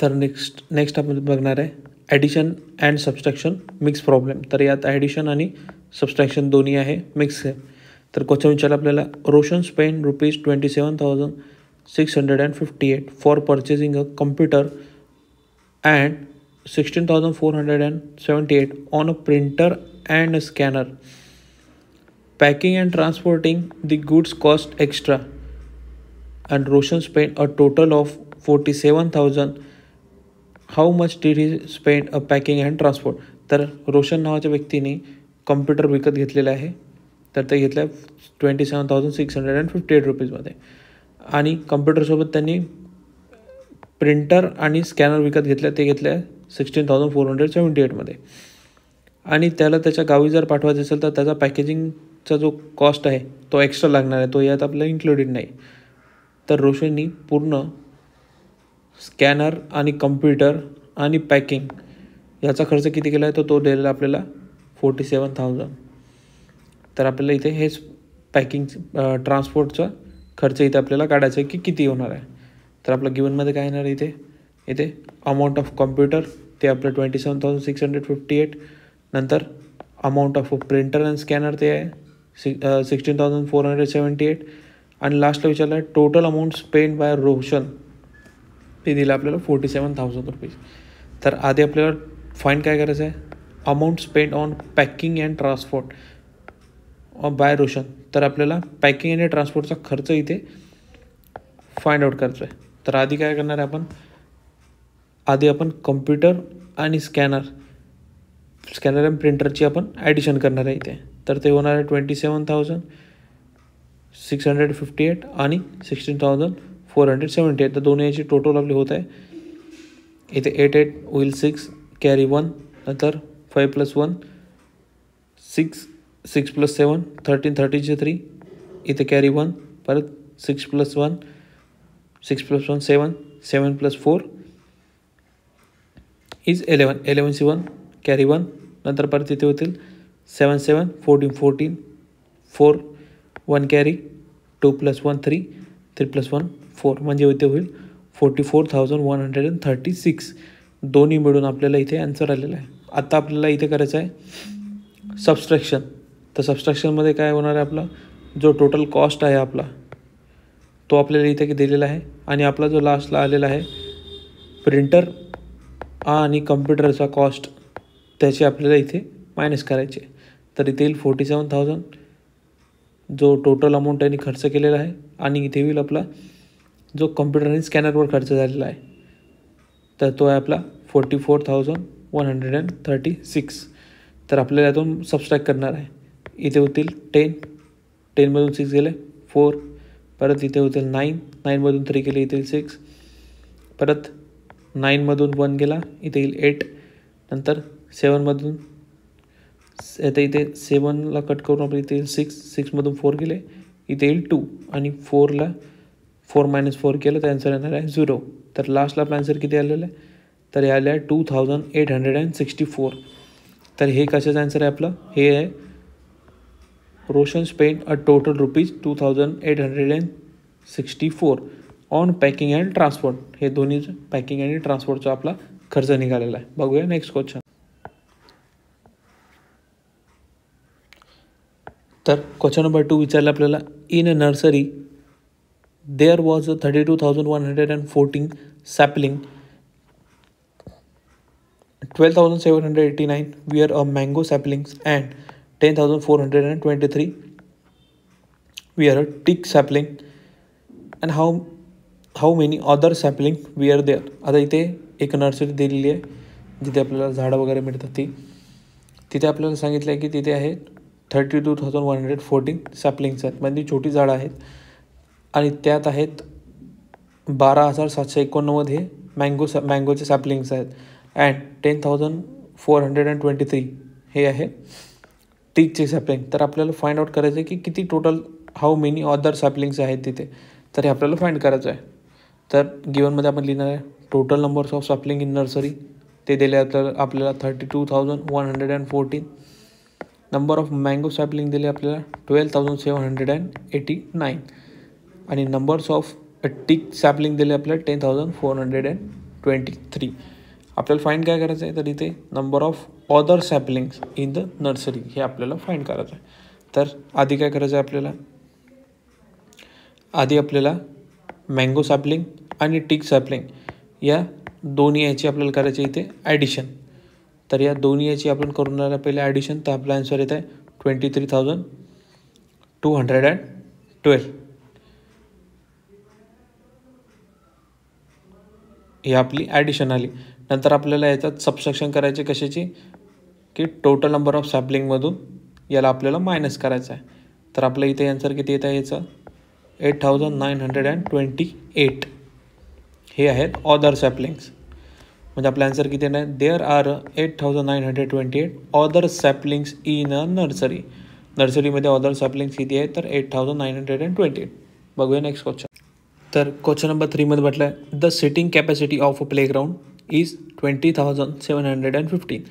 तर नेक्स्ट आपण बघणार आहे addition and subtraction mix problem. तर यात ॲडिशन आणि सबस्ट्रॅक्शन दोन्ही आहे, मिक्स आहे. तर क्वेश्चन विचारला आपल्याला, Roshan spend ₹27,658 for purchasing a computer and 16,478 on a printer and a scanner. Packing and transporting the goods cost extra, and Roshan spent a total of 47,000. How much did he spend a packing and transport? तर रोशन नावाच्या व्यक्तीने computer विकत घेतलेला आहे. तर ते घेतलं 27,658 रुपीजमध्ये. आणि कम्प्युटरसोबत त्यांनी प्रिंटर आणि स्कॅनर विकत घेतल्या, ते घेतल्या 16,478मध्ये. आणि त्याला त्याच्या गावी जर पाठवायचं असेल तर त्याचा पॅकेजिंगचा जो कॉस्ट आहे तो एक्स्ट्रा लागणार आहे, तो यात आपल्याला इन्क्लुडेड नाही. तर रोशननी पूर्ण स्कॅनर आणि कम्प्युटर आणि पॅकिंग याचा खर्च किती केला आहे तो दिलेला आपल्याला 47,000. तर आपल्याला इथे हेच पॅकिंग ट्रान्सपोर्टचा खर्च इथे आपल्याला काढायचा आहे की किती होणार आहे. तर आपलं गिवनमध्ये काय येणार आहे इथे अमाऊंट ऑफ कम्प्युटर ते आपलं 27,658. नंतर amount of printer and scanner ते आहे 16,478. आणि लास्टला विचारलं आहे total amount spend by Roshan, ते दिलं आपल्याला 47,000 रुपीज. तर आधी आपल्याला फाईंड काय करायचं आहे, amount spend on packing and transport by Roshan. तर आपल्याला पॅकिंग आणि ट्रान्सपोर्टचा खर्च इथे फाइंड आउट करायचा आहे. तर आधी काय करणार आहे आपण कम्प्युटर आणि स्कॅनर आणि प्रिंटरची आपण ॲडिशन करणार आहे इथे. तर ते होणार आहे 27,658 आणि 16,478. तर दोन्ही याची टोटल आपली होत आहे इथे 8 होईल 6 कॅरी 1, नंतर 5 + 1 6 + 7 13 13चे 3 इथे कॅरी 1, परत 6 + 1 7 7 + 4 इज 11 11ची 1 कॅरी 1, नंतर परत इथे होतील 7 7 14 14 4 1 कॅरी 2 + 1 3 3 + 1 4, म्हणजे इथे होईल 44,136. दोन्ही मिळून आपल्याला इथे आन्सर आलेला आहे. आता आपल्याला इथे करायचं आहे सबस्ट्रॅक्शन. तर सबस्ट्रॅक्शनमध्ये काय होणार आहे, आपला जो टोटल कॉस्ट आहे आपला तो आपल्याला इथे दिलेला आहे. आणि आपला जो लास्टला आलेला आहे प्रिंटर आणि कम्प्युटरचा कॉस्ट, त्याचे आपल्याला इथे मायनस करायचे. तर इथे येईल 47,000 जो टोटल अमाऊंट त्यांनी खर्च केलेला आहे. आणि इथे येईल आपला जो कम्प्युटर आणि स्कॅनरवर खर्च झालेला आहे, तर तो आहे आपला 44,136. तर आपल्याला यातून सबस्ट्रॅक्ट करणार आहे. इथे होतील 10मधून 6 गेले 4, परत इथे होतील 9 9मधून 3 गेले इथे 6, परत 9मधून 1 गेला इथे येईल 8, नंतर 7मधून इथे 7ला कट करून आपल्या इथे येईल 6 6मधून 4 गेले इथे येईल 2, आणि 4 - 4 केलं तर आन्सर येणार आहे 0. तर लास्टला आपला आन्सर किती आलेला आहे, तर हे आले आहे 2,864. तर हे कशाचं आन्सर आहे आपलं, हे आहे Roshan spend a total ₹2,864 on packing and transport. हे दोन्हीचं पॅकिंग आणि ट्रान्सपोर्टचा आपला खर्च निघालेला आहे. बघूया नेक्स्ट क्वेश्चन. तर क्वेश्चन नंबर 2 विचारलं आपल्याला, in a nursery there was a 32,114 sapling, 12,789 were a mango saplings and 10,423 were a teak sapling, and how many other sapling were there. आता इथे एक नर्सरी दिलेली आहे जिथे आपल्याला झाडं वगैरे मिळतात. तिथे आपल्याला सांगितलं आहे की तिथे आहेत 32,114 सॅपलिंग्स आहेत, म्हणजे छोटी झाडं आहेत. आणि त्यात आहेत 12,789 हे मँगोचे सॅपलिंग्स आहेत. अँड 10,423 हे आहे टीकचे सॅपलिंग. तर आपल्याला फाइंड आउट करायचं आहे की किती टोटल हाऊ मेनी अदर सॅपलिंग्स आहेत तिथे. तर हे आपल्याला फाइंड करायचं आहे. तर गिवनमध्ये आपण लिहिणार आहे total numbers of sapling in nursery, ते दिले आपल्याला 32,114. नंबर ऑफ मँगो सॅपलिंग दिले आपल्याला 12,789. आणि नंबर्स ऑफ टीक सॅपलिंग दिले आपल्याला 10,423. 23. आपल्याला फाईंड काय करायचं आहे, तर इथे number of other saplings in the nursery हे आपल्याला फाईंड करायचं आहे. तर आधी काय करायचं आहे आपल्याला, आधी आपल्याला मँगो सॅपलिंग आणि टीक सॅपलिंग या दोन्ही याची आपल्याला करायची इथे ॲडिशन. तर या दोन्ही याची आपण करून राहिला पहिले ॲडिशन. तर आपला आन्सर येत आहे 23,212. ही आपली ॲडिशन आली. नंतर आपल्याला याच्यात सबसेक्शन करायचे कशाची, की टोटल नंबर ऑफ सॅपलिंगमधून याला आपल्याला मायनस करायचं आहे. तर आपलं इथे आन्सर किती येत आहे याचं 8,928. हे आहेत ऑदर सॅपलिंग्स. म्हणजे आपला आन्सर किती येणार, there are 8,928 other saplings in a nursery. नर्सरीमध्ये ऑदर सॅपलिंग्स किती आहेत, तर 8,928. बघूया नेक्स्ट क्वेश्चन. तर क्वेश्चन नंबर 3मध्ये म्हटलं आहे, the seating capacity of a playground is 20,715.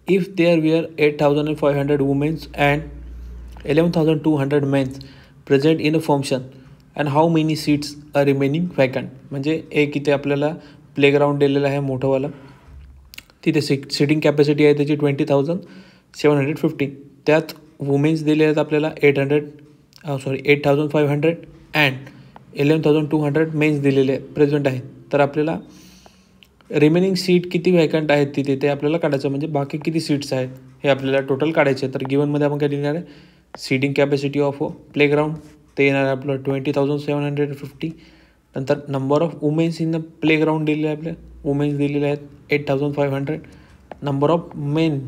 If there were 8,500 womens and 11,200 mens present in a function and how many seats are remaining vacant. म्हणजे एक इथे आपल्याला प्लेग्राऊंड दिलेलं आहे मोठंवालं, तिथे सिटिंग कॅपॅसिटी आहे त्याची 20,715. त्यात वुमेन्स दिले आहेत आपल्याला 8,500 अँड 11,200 मेन्स दिलेले आहेत, प्रेझेंट आहेत. तर आपल्याला रिमेनिंग सीट किती व्हॅकंट आहेत तिथे ते आपल्याला काढायचं, म्हणजे बाकी किती सीट्स आहेत हे आपल्याला टोटल काढायचे. तर गिवनमध्ये आपण काय लिहिणार आहे, सीटिंग कॅपॅसिटी ऑफ प्लेग्राऊंड ते येणार आहे आपलं 20,750. नंतर number of womens in the playground दिलेले आहे, आपल्या वुमेन्स दिलेले आहेत 8,500. Number of men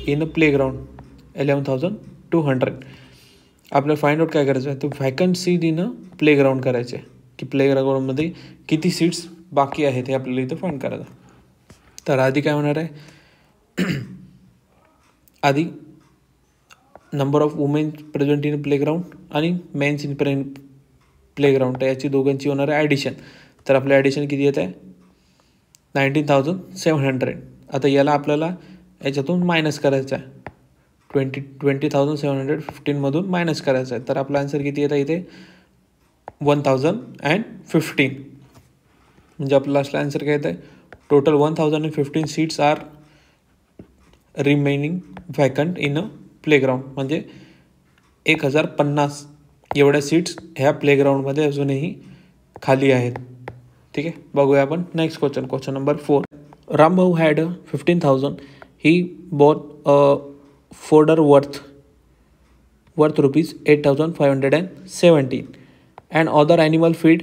in a playground 11,200. आपल्याला फाइंड आउट काय करायचं आहे, तर vacant seat in a playground करायचे, की प्लेग्राऊंडमध्ये किती सीट्स बाकी आहेत हे आपल्याला इथं फाइंड करायचं. तर आधी काय होणार आहे, आधी number of womens present in playground आणि मेन्स इन प्लेग्राऊंड, तर याची दोघांची होणार आहे ॲडिशन. तर आपलं ॲडिशन किती येत आहे 19,700. आता याला आपल्याला याच्यातून मायनस करायचं आहे, 20,715मधून मायनस करायचं आहे. तर आपला आन्सर किती येत आहे इथे 1,015. म्हणजे आपला लास्टला आन्सर काय येत आहे, total 1,015 seats are remaining vacant in a playground. म्हणजे 1,050 एवढ्या सीट्स ह्या प्लेग्राऊंडमध्ये अजूनही खाली आहेत. ठीक आहे, बघूया आपण next question. Question number 4. Rambhau had 15,000. He bought a folder worth ₹8,517 and other animal feed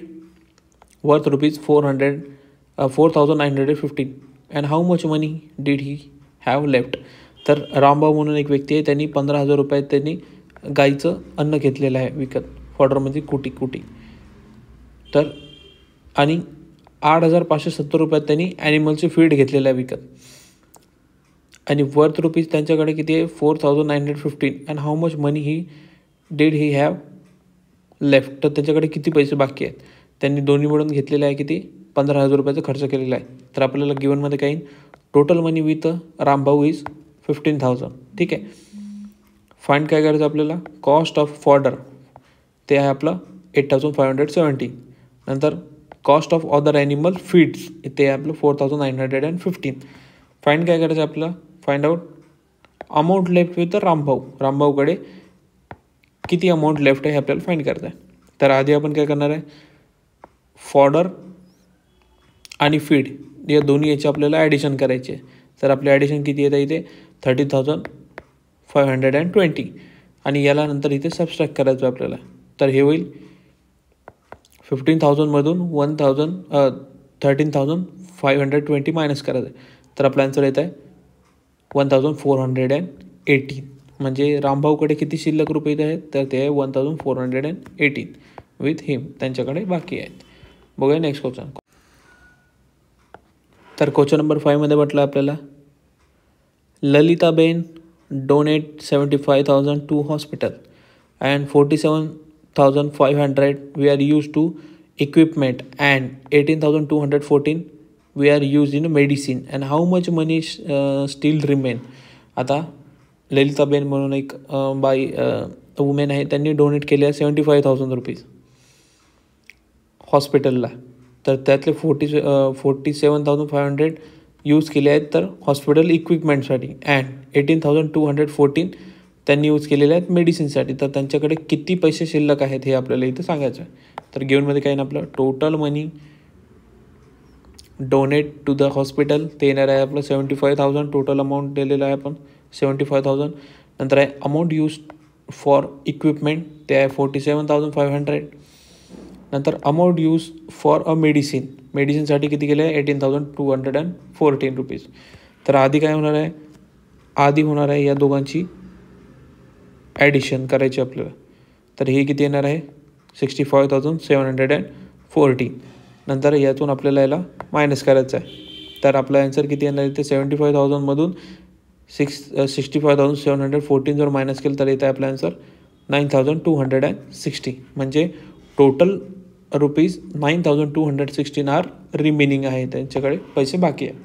worth ₹4,915. and how much money did he have left? तर रामभाऊ म्हणून एक व्यक्ती आहे, त्यांनी 15,000 रुपयात त्यांनी गाईचं अन्न घेतलेलं आहे विकत, फॉर्डरमध्ये कुटी. तर आणि 8,570 रुपयात त्यांनी ॲनिमलचे फीड घेतलेलं आहे विकत. आणि वर्थ रुपीज त्यांच्याकडे किती आहे 4,915. And how much money did he have left. तर त्यांच्याकडे किती पैसे बाकी आहेत, त्यांनी दोन्ही मिळून घेतलेले आहे किती 15,000 रुपयाचा खर्च केलेला आहे. तर आपल्याला गिवनमध्ये काही total money with Rambhau is 15,000. ठीक आहे, फाइंड काय करायचं आपल्याला, कॉस्ट ऑफ फॉर्डर ते आहे आपलं 8,570. नंतर cost of other animal feeds ते आहे आपलं 4,915. फाइंड काय करायचं आपल्याला, find out amount left with Rambhau. रामभाऊकडे किती अमाऊंट लेफ्ट आहे हे आपल्याला फाइंड करायचं आहे. तर आधी आपण काय करणार आहे, फॉर्डर आणि फीड या दोन्ही याची आपल्याला ॲडिशन करायची आहे. तर आपली ॲडिशन किती येत आहे इथे 30,520. आणि याला नंतर इथे सबस्ट्रॅक्ट करायचं आपल्याला. तर हे होईल 15,000मधून 13,520 मायनस करायचं आहे. तर आपला आन्सर येत आहे 1,418. म्हणजे रामभाऊकडे किती शिल्लक रुपये आहेत, तर ते आहे 1,418 विथ हिम, त्यांच्याकडे बाकी आहेत. बघूया नेक्स्ट क्वेश्चन. तर क्वेश्चन नंबर 5मध्ये म्हटलं आपल्याला, Lalitaben donate 75,000 to hospital and 47,500 we are use to equipment and 18,214 we are use in medicine and how much money still remain. आता ललिताबेन म्हणून एक वुमेन आहे, त्यांनी डोनेट केले आहे 75,000 रुपीज हॉस्पिटलला. तर त्यातले 47,500 यूज केले आहेत तर हॉस्पिटल इक्विपमेंटसाठी, अँड 18,214 त्यांनी यूज केलेले आहेत मेडिसिनसाठी. तर त्यांच्याकडे किती पैसे शिल्लक आहेत हे आपल्याला इथं सांगायचं आहे. तर गिव्हनमध्ये काय ना आपलं total money donate to the hospital ते येणार आहे आपलं 75,000. टोटल अमाऊंट दिलेलं आहे आपण 75,000. नंतर आहे अमाऊंट यूज फॉर इक्विपमेंट ते आहे 47,500. नंतर अमाऊंट यूज फॉर अ मेडिसिनसाठी किती केलं आहे 18,214 रुपीज. तर आधी काय होणार आहे, आधी होणार आहे या दोघांची ॲडिशन करायची आपल्याला. तर हे किती येणार आहे 65,714. नंतर यातून आपल्याला याला मायनस करायचं आहे. तर आपला आन्सर किती येणार आहे ते 75,000मधून 65,714 जर मायनस केलं तर येतं आहे आपला आन्सर 9,260. म्हणजे टोटल रुपीज 9,216 आर रिमेनिंग आहे, त्यांच्याकडे पैसे बाकी आहेत.